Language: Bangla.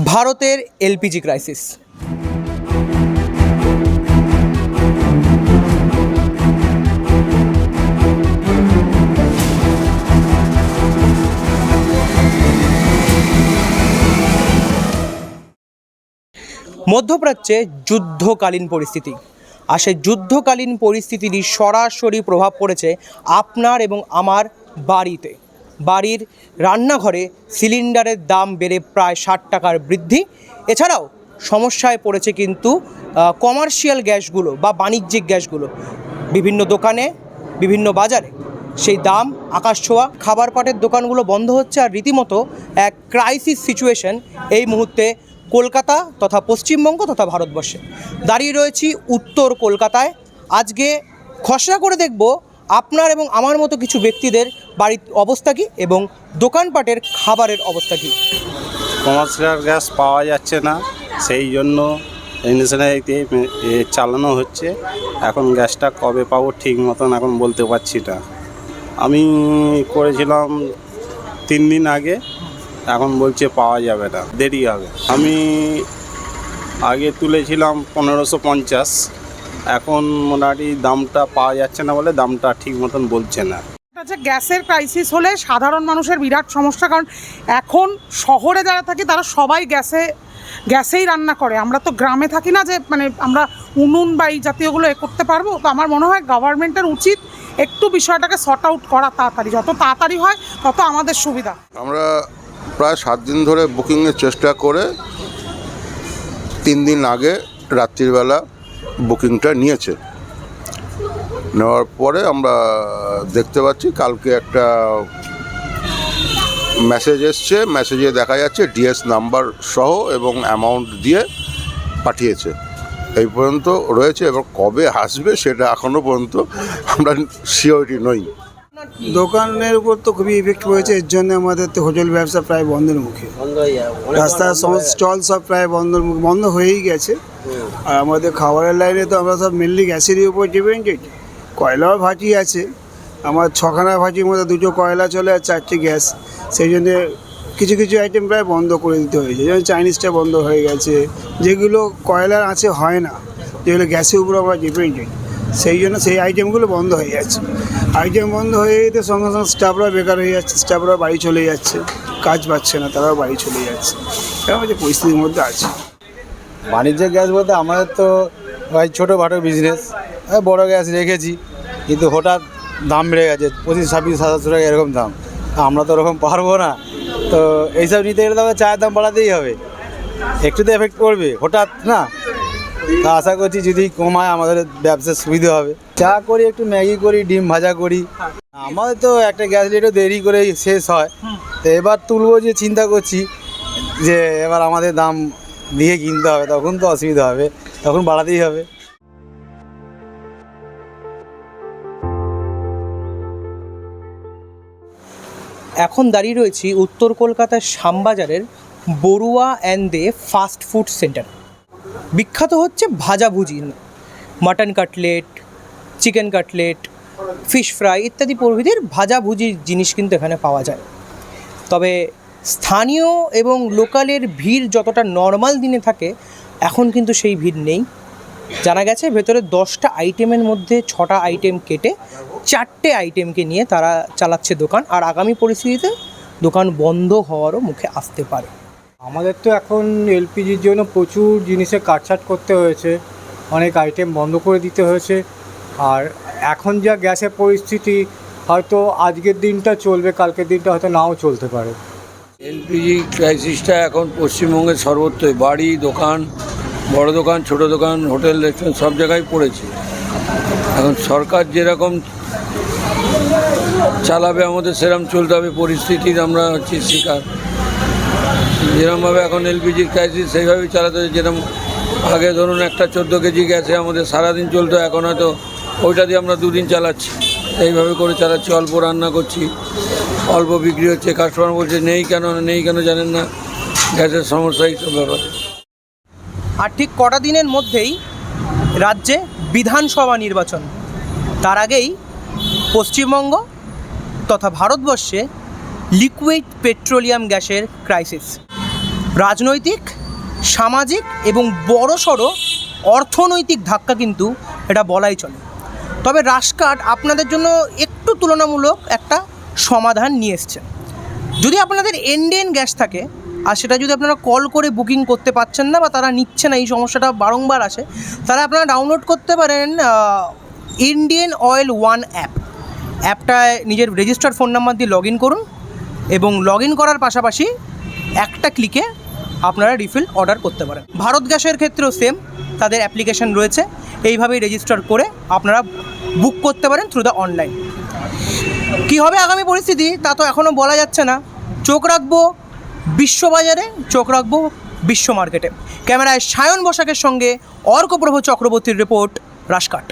ভারতের এলপিজি ক্রাইসিস। মধ্যপ্রাচ্যে যুদ্ধকালীন পরিস্থিতি, আর সেই যুদ্ধকালীন পরিস্থিতিরই সরাসরি প্রভাব পড়েছে আপনার এবং আমার বাড়িতে। বাড়ির রান্নাঘরে সিলিন্ডারের দাম বেড়ে প্রায় 60 টাকার বৃদ্ধি। এছাড়াও সমস্যায় পড়েছে কিন্তু কমার্শিয়াল গ্যাসগুলো বা বাণিজ্যিক গ্যাসগুলো। বিভিন্ন দোকানে, বিভিন্ন বাজারে সেই দাম আকাশ ছোঁয়া। খাবার পাটের দোকানগুলো বন্ধ হচ্ছে, আর রীতিমতো এক ক্রাইসিস সিচুয়েশন এই মুহূর্তে কলকাতা তথা পশ্চিমবঙ্গ তথা ভারতবর্ষে। দাঁড়িয়ে রয়েছি উত্তর কলকাতায়। আজকে খসড়া করে দেখব আপনার এবং আমার মতো কিছু ব্যক্তিদের বাড়ির অবস্থা কী এবং দোকানপাটের খাবারের অবস্থা কী। কমার্শিয়াল গ্যাস পাওয়া যাচ্ছে না, সেই জন্য ইন্ডাকশানে চালানো হচ্ছে। এখন গ্যাসটা কবে পাবো ঠিক মতন এখন বলতে পারছি না। আমি করেছিলাম 3 দিন আগে, এখন বলছে পাওয়া যাবে না, দেরি হবে। আমি আগে তুলেছিলাম 1550, এখন মোটামুটি দামটা পাওয়া যাচ্ছে না বলে দামটা ঠিক মতন বলছে না। গ্যাসের ক্রাইসিস হলে সাধারণ মানুষের বিরাট সমস্যা, কারণ এখন শহরে যারা থাকে তারা সবাই গ্যাসেই রান্না করে। আমরা তো গ্রামে থাকি না যে আমরা উনুন বা এই জাতীয়গুলো করতে পারবো। তো আমার মনে হয় গভর্নমেন্টের উচিত একটু বিষয়টাকে সর্ট আউট করা তাড়াতাড়ি। যত তাড়াতাড়ি হয় তত আমাদের সুবিধা। আমরা প্রায় 7 দিন ধরে বুকিংয়ের চেষ্টা করে 3 দিন আগে রাত্রিবেলা বুকিংটা নিয়েছে। নেওয়ার পরে আমরা দেখতে পাচ্ছি কালকে একটা মেসেজ এসছে, মেসেজে দেখা যাচ্ছে ডিএস নাম্বার সহ এবং অ্যামাউন্ট দিয়ে পাঠিয়েছে। এই পর্যন্ত রয়েছে, এবার কবে আসবে সেটা এখনও পর্যন্ত আমরা সিওরিটি নই। দোকানের উপর তো খুবই ইফেক্ট পড়েছে। এর জন্য আমাদের তো হোটেল ব্যবসা প্রায় বন্ধের মুখে, রাস্তার সমস্ত স্টল সব প্রায় বন্ধ হয়েই গেছে। আর আমাদের খাবারের লাইনে তো আমরা সব মেনলি গ্যাসেরই উপর ডিপেন্ডেড। কয়লাও ভাজি আছে, আমার 6খানা ভাজির মধ্যে 2টো কয়লা চলে আর 4টে গ্যাস। সেই জন্যে কিছু কিছু আইটেম প্রায় বন্ধ করে দিতে হয়েছে। যেমন চাইনিজটা বন্ধ হয়ে গেছে, যেগুলো কয়লার আছে হয় না, যেগুলো গ্যাসের উপর আমরা ডিপেন্ডেড, সেই জন্য সেই আইটেমগুলো বন্ধ হয়ে যাচ্ছে। আইটেম বন্ধ হয়ে যেতে সঙ্গে সঙ্গে স্টাফরা বেকার হয়ে যাচ্ছে, স্টাফরা বাড়ি চলে যাচ্ছে, কাজ পাচ্ছে না, তারাও বাড়ি চলে যাচ্ছে। এরকম যে পরিস্থিতির মধ্যে আছে। বাণিজ্যিক গ্যাস বলতে আমাদের তো ওই ছোটোখাটো বিজনেস, বড়ো গ্যাস রেখেছি, কিন্তু হঠাৎ দাম বেড়ে গেছে 25-26-27 টাকা এরকম দাম। আমরা তো ওরকম পারবো না, তো এইসব নিতে গেলে তো চায়ের দাম বাড়াতেই হবে। একটু তো এফেক্ট করবে হঠাৎ না, তা আশা করছি যদি কমায় আমাদের ব্যবসার সুবিধা হবে। চা করি, একটু ম্যাগি করি, ডিম ভাজা করি। আমাদের তো একটা গ্যাস লিটার দেরি করে শেষ হয়, তো এবার তুলবো যে চিন্তা করছি যে এবার আমাদের দাম দিয়ে কিনতে হবে, তখন তো অসুবিধা হবে, তখন বাড়াতেই হবে। এখন দাঁড়িয়ে রয়েছি উত্তর কলকাতার শ্যামবাজারের Barua and De fast food centre. বিখ্যাত হচ্ছে ভাজাভুজি, mutton cutlet, chicken cutlet, fish fry ইত্যাদি প্রভৃতির ভাজাভুজির জিনিস কিন্তু এখানে পাওয়া যায়। তবে স্থানীয় এবং লোকালের ভিড় যতটা নর্মাল দিনে থাকে, এখন কিন্তু সেই ভিড় নেই। জানা গেছে ভেতরে 10টা আইটেমের মধ্যে 6টা আইটেম কেটে 4টে আইটেমকে নিয়ে তারা চালাচ্ছে দোকান, আর আগামী পরিস্থিতিতে দোকান বন্ধ হওয়ারও মুখে আসতে পারে। আমাদের তো এখন এলপিজির জন্য প্রচুর জিনিসে কাটছাট করতে হয়েছে, অনেক আইটেম বন্ধ করে দিতে হয়েছে। আর এখন যা গ্যাসের পরিস্থিতি, হয়তো আজকের দিনটা চলবে, কালকের দিনটা হয়তো নাও চলতে পারে। এলপিজি ক্রাইসিসটা এখন পশ্চিমবঙ্গের সর্বত্রই, বাড়ি, দোকান, বড় দোকান, ছোট দোকান, হোটেল, রেস্টুরেন্ট সব জায়গায় পড়েছে। এখন সরকার যেরকম চালাবে আমাদের সেরকম চলতে হবে। পরিস্থিতির আমরা হচ্ছি শিকার। যেরকমভাবে এখন এলপিজির ক্রাইসিস সেইভাবেই চালাতে হবে। যেরকম আগে ধরুন একটা 14 কেজি গ্যাসে আমাদের সারাদিন চলতো, এখন হয়তো ওইটা দিয়ে আমরা 2 দিন চালাচ্ছি। এইভাবে করে চালাচ্ছি, অল্প রান্না করছি, অল্প বিক্রি হচ্ছে। কাস্টমার বলছে নেই কেন জানেন না, গ্যাসের সমস্যা, এইসব ব্যাপার। আর ঠিক কটা দিনের মধ্যেই রাজ্যে বিধানসভা নির্বাচন, তার আগেই পশ্চিমবঙ্গ তথা ভারতবর্ষে লিকুইড পেট্রোলিয়াম গ্যাসের ক্রাইসিস। রাজনৈতিক, সামাজিক এবং বড়সড় অর্থনৈতিক ধাক্কা কিন্তু এটা বলাই চলে। তবে রাশকার্ট আপনাদের জন্য একটু তুলনামূলক একটা সমাধান নিয়ে এসছে। যদি আপনাদের ইন্ডিয়ান গ্যাস থাকে আর সেটা যদি আপনারা কল করে বুকিং করতে পারছেন না বা তারা নিচ্ছে না, এই সমস্যাটা বারংবার আসে, তাহলে আপনারা ডাউনলোড করতে পারেন ইন্ডিয়ান অয়েল ওয়ান অ্যাপটায় নিজের রেজিস্টার্ড ফোন নাম্বার দিয়ে লগ ইন করুন এবং লগ ইন করার পাশাপাশি একটা ক্লিকে আপনারা রিফিল অর্ডার করতে পারেন। ভারত গ্যাসের ক্ষেত্রেও সেম, তাদের অ্যাপ্লিকেশান রয়েছে, এইভাবেই রেজিস্টার করে আপনারা বুক করতে পারেন থ্রু দ্য অনলাইন। কী হবে আগামী পরিস্থিতি তা তো এখনও বলা যাচ্ছে না। চোখ রাখবো বিশ্ববাজারে, চোখ রাখবো বিশ্ব মার্কেটে। ক্যামেরায় সায়ন বসাকের সঙ্গে অর্কপ্রভ চক্রবর্তীর রিপোর্ট, রাশকার্ট।